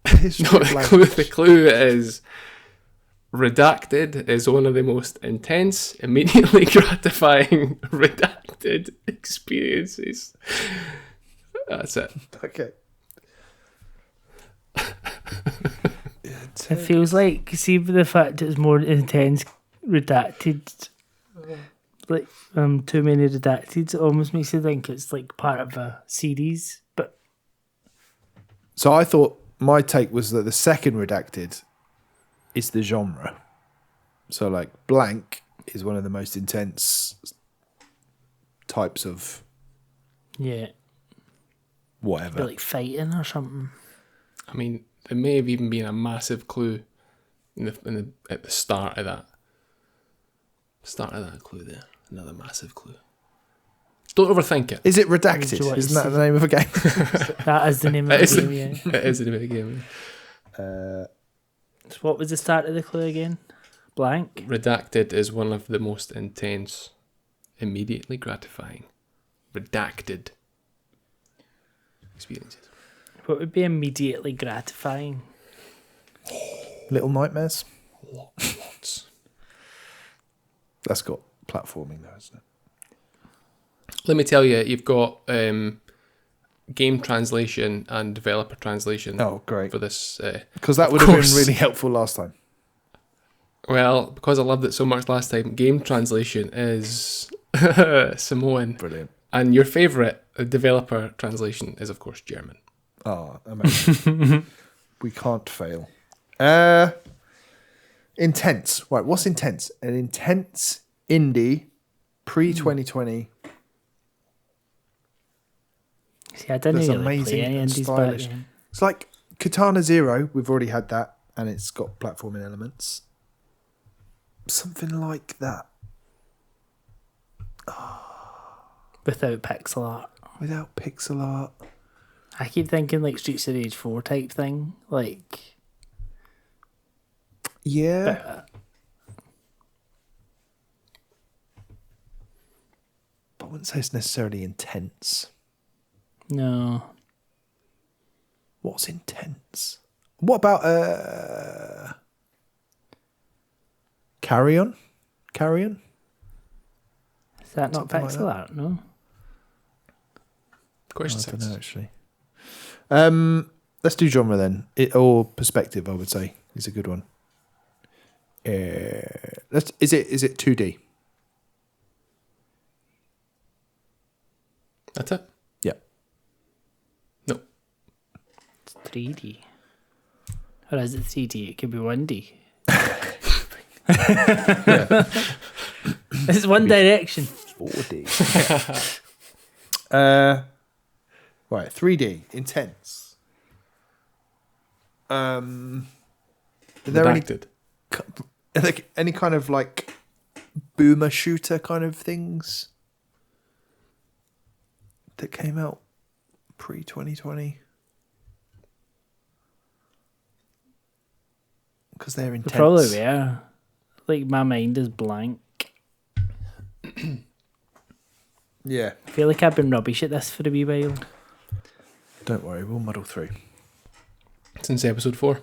No, the clue is redacted is one of the most intense, immediately gratifying redacted experiences. That's it. Okay. It feels like, see, the fact it's more intense, redacted, like too many redacted, it almost makes you think it's like part of a series. But So I thought my take was that the second redacted is the genre. So like blank is one of the most intense types of yeah, whatever. like fighting or something. I mean, there may have even been a massive clue at the start of that. Start of that clue there. Another massive clue. Don't overthink it. Is it Would you redacted? like Isn't to that the name of a game? That is the name of the game, yeah. It is the name of the game. So what was the start of the clue again? Blank? Redacted is one of the most intense, immediately gratifying, redacted experiences. What would be immediately gratifying? Little Nightmares. Lots. That's got platforming though, isn't it? Let me tell you, you've got game translation and developer translation Oh, great. for this. Because that would have been really helpful last time. Well, because I loved it so much last time, game translation is Samoan. Brilliant. And your favourite developer translation is, of course, German. Oh, amazing. We can't fail. Intense. Right, what's intense? An intense, indie, pre-2020. See, I didn't That's really amazing play any and indies stylish. back then. It's like Katana Zero. We've already had that, and it's got platforming elements. Something like that. Without pixel art. Without pixel art. I keep thinking like Streets of Rage 4 type thing. Like, Yeah. but, But I wouldn't say it's necessarily intense. no. What's intense? What about Carry On? Carry On? Is that not Something like pixel that. art? No. Question I don't 6. know actually. Let's do genre then. Or perspective, I would say, is a good one. Is it 2D? That's it? Yeah. No. It's 3D. Or is it 3D? It could be 1D. It's One Direction. 4D. Right, 3D, intense. Are there Redacted. any kind of like boomer shooter kind of things that came out pre-2020? Because they're intense. Probably, yeah. Like, my mind is blank. Yeah. I feel like I've been rubbish at this for a wee while. Don't worry, we'll muddle through. Since episode 4.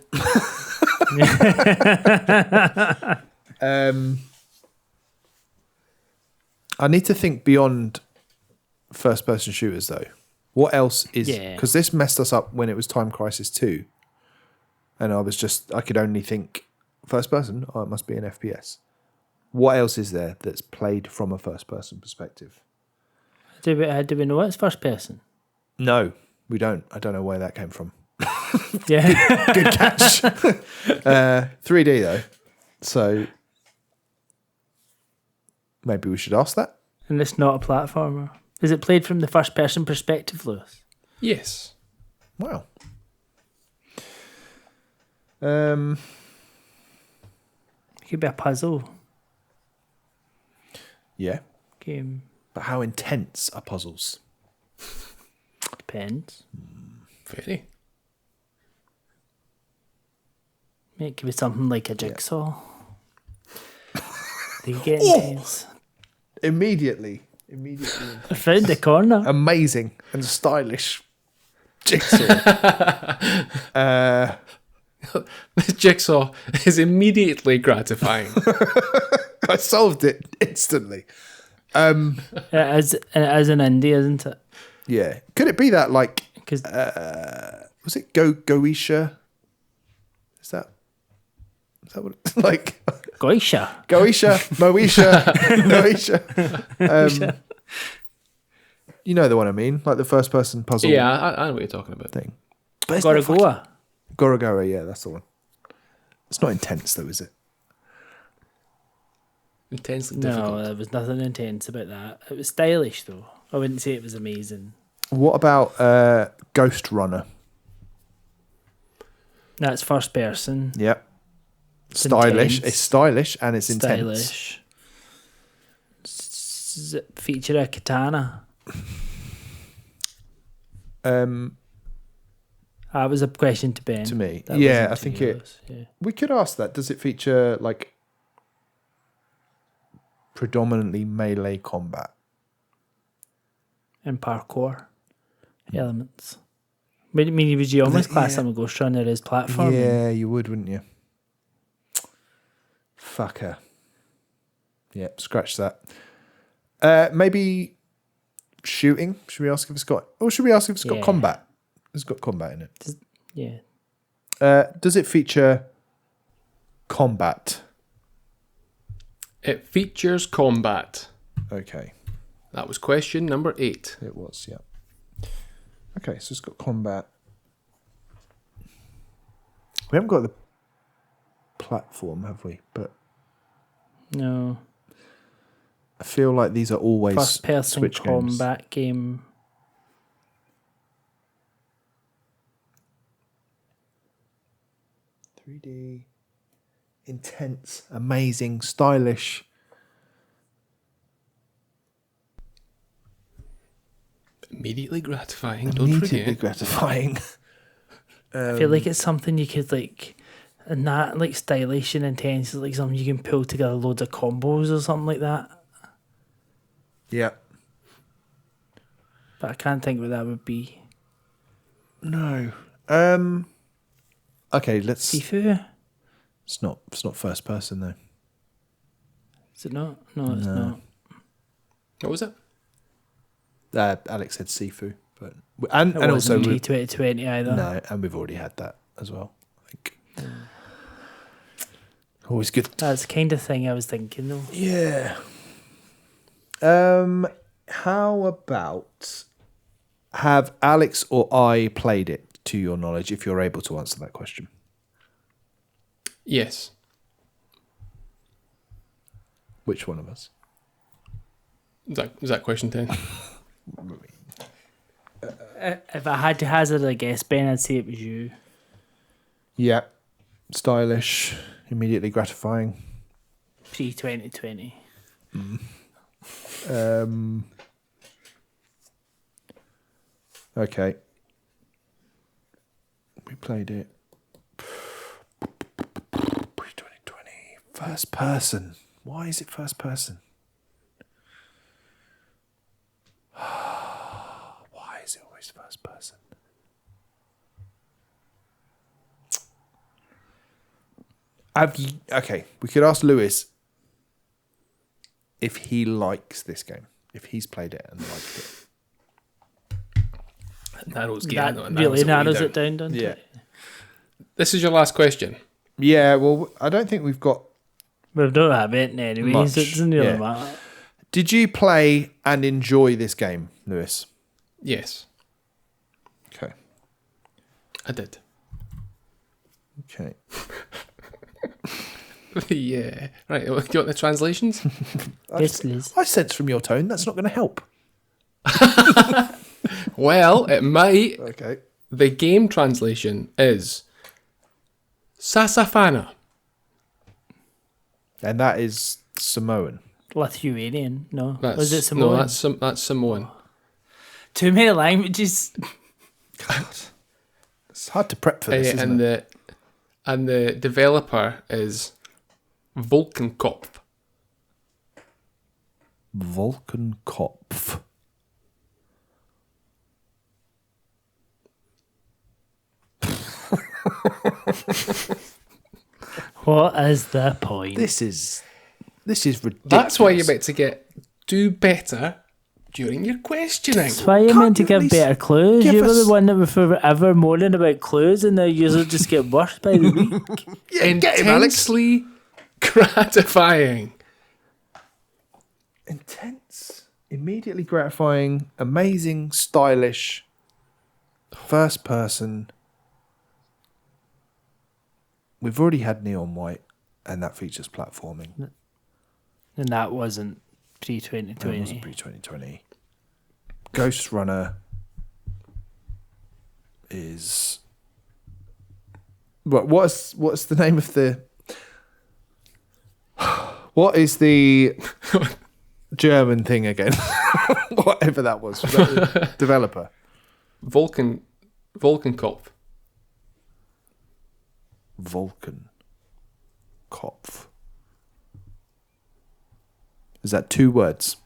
I need to think beyond first-person shooters, though. What else is... Yeah. Because this messed us up when it was Time Crisis 2. And I could only think first-person. Oh, it must be an FPS. What else is there that's played from a first-person perspective? Do we know it's first person? No, we don't. I don't know where that came from. Yeah. Good catch. 3D, though. So maybe we should ask that. And it's not a platformer. Is it played from the first person perspective, Lewis? Yes. Wow. It could be a puzzle Yeah. game. But how intense are puzzles? Depends. Very. It could be something like a jigsaw. They get intense. Immediately. I found the corner. Amazing and stylish jigsaw. This jigsaw is immediately gratifying. I solved it instantly. It is an indie, isn't it? Yeah. Could it be that, like, 'Cause was it Goetia? Is that what it's like? Goisha. Goetia, Moesha, Noesha. You know the one I mean, like the first person puzzle Yeah, I know what you're talking about. thing. But it's not Gorogoa. Gorogoa, yeah, that's the one. It's not intense though, is it? Intensely No, difficult. there was nothing intense about that. It was stylish, though. I wouldn't say it was amazing. What about Ghost Runner? That's first person. Yep. It's Stylish. intense. It's stylish and it's intense. Stylish. Does it feature a katana? That was a question to Ben. To me. That Yeah, wasn't I to think you, it... Lewis. Yeah. We could ask that. Does it feature, like, predominantly melee combat? And parkour elements. I mean, would you almost class them a Ghost Runner as platforming? Yeah, you would, wouldn't you? Fucker. Yeah, scratch that. Maybe shooting. Should we ask if it's got... Or should we ask if it's got Yeah. combat? It's got combat in it. Yeah. Does it feature combat? It features combat. Okay. That was question number 8. It was, yeah. Okay, so it's got combat. We haven't got the platform, have we? But No. I feel like these are always First person Switch games. combat game. 3D, intense, amazing, stylish. Immediately gratifying. Don't Immediately forget. gratifying. I feel like it's something you could like, and that like stylish and intense is like something you can pull together loads of combos or something like that. Yeah. But I can't think what that would be. No. Okay, let's. Sifu? It's not first person though. Is it not? No, it's not. What was it? Alex said Sifu, but and It also wasn't G2020 either. no, and we've already had that as well. I think. Always good. That's the kind of thing I was thinking though. Yeah. How about have Alex or I played it to your knowledge? If you're able to answer that question. Yes. Which one of us? Is that question 10? If I had to hazard a guess, Ben, I'd say it was you. Yeah. Stylish, immediately gratifying. Pre-2020. Okay. We played it. Pre-2020. First person. Why is it first person? Why is it always first person? Okay, we could ask Lewis if he likes this game. If he's played it and liked it. That really narrows it down, doesn't Yeah. it? This is your last question. Yeah, well, I don't think we've got... We don't have it anyway, Much, so it doesn't really yeah. matter. Did you play and enjoy this game, Lewis? Yes, Okay. I did. Okay. Yeah. Right. Do you want the translations? Yes, Liz. I sense from your tone that's not going to help. Well, it might. Okay. The game translation is Sasafana. And that is Samoan. Lithuanian, no. That's, Was it Samoan? No, that's Samoan. Too many languages. God. It's hard to prep for this, isn't it? And the developer is Volkenkopf. Volkenkopf. What is the point? This is ridiculous. That's why you're meant to do better during your questioning. That's why you're Can't meant to you at give least better clues. give You were us- the one that was forever moaning about clues, and now you just get worse by the week. Yeah, get him, Alex. Intensely gratifying. Intense, immediately gratifying, amazing, stylish, first person. We've already had Neon White, and that features platforming. And that wasn't That wasn't pre-2020. pre-2020. Ghost Runner is... What's the name of the... What is the German thing again? Whatever that was. Was that the developer? Volkenkopf. Volkenkopf. Is that 2 words?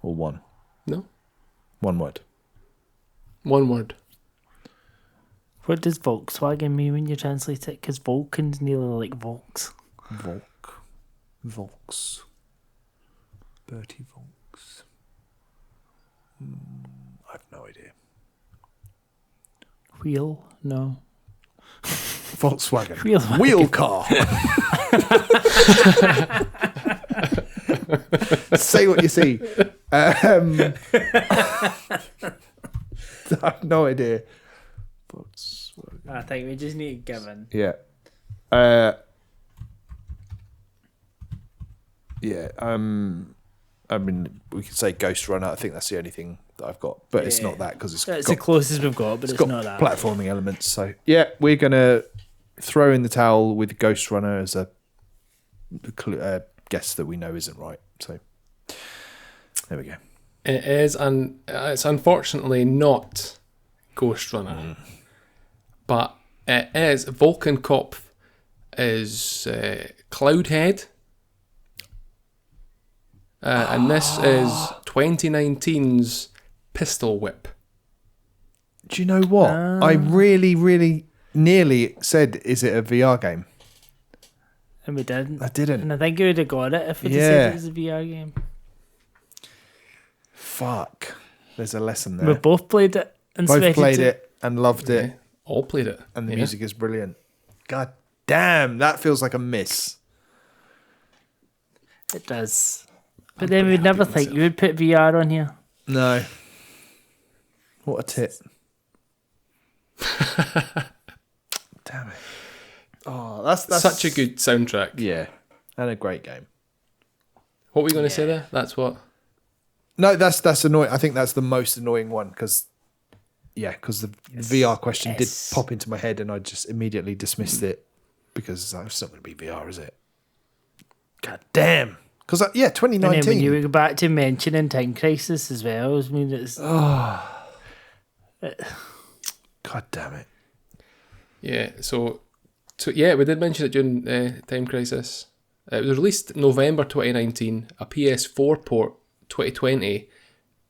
Or one? No, 1 word. one word. What does Volkswagen mean when you translate it? Because Vulcan's nearly like Volks. Volks. Bertie Volks. I've no idea. Wheel? No. Volkswagen. Wheelwagon. Wheel car. Say what you see. I have no idea. Volkswagen. I think we just need to give in. Yeah. Yeah. I mean, we could say Ghost Runner. I think that's the only thing that I've got, but it's not that because It's got the closest we've got, but it's got not that. platforming elements. So yeah, we're gonna throw in the towel with Ghost Runner as a guess that we know isn't right. So there we go. It is, and it's unfortunately not Ghost Runner, but it is. Volkenkopf is Cloudhead, and this is 2019's Pistol Whip. Do you know what? I really, really nearly said, "Is it a VR game?" And we didn't. I didn't. And I think you would have got it if we'd said it was a VR game. Fuck. There's a lesson there. We both played it and Both played it and loved it. Yeah, all played it, And the music is brilliant. God damn, that feels like a miss. It does. But then we'd never think you would put VR on here. No. What a tit. Damn it. Oh, that's such a good soundtrack. Yeah. And a great game. What were you going to say there? That's what. No, that's annoying. I think that's the most annoying one because the VR question did pop into my head and I just immediately dismissed it because it's not going to be VR, is it? God damn. Because, 2019. And then when you go back to mentioning Time Crisis as well, I mean, it's... God damn it. Yeah, so we did mention it during Time Crisis. It was released November 2019, a PS4 port 2020,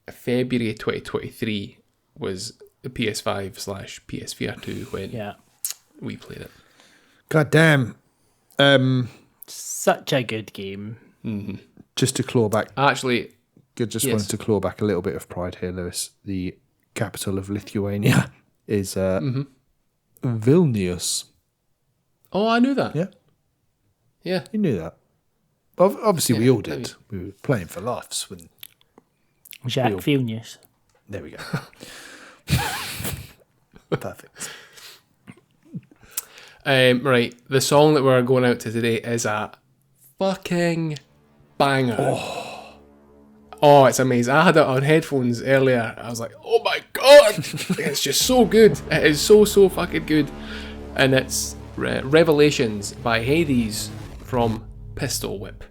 February 2023 was the PS5/PSVR 2 when we played it. God damn. Such a good game. Mm-hmm. Just to claw back. Actually, wanted to claw back a little bit of pride here, Lewis. The capital of Lithuania is Vilnius. Oh, I knew that. Yeah. Yeah. You knew that. Obviously, we all did. We were playing for laughs. When Jacques Vilnius. There we go. Perfect. Right, the song that we're going out to today is a fucking banger. Oh, it's amazing. I had it on headphones earlier. I was like, oh my god, it's just so good. It is so fucking good. And it's Revelations by Hades from Pistol Whip.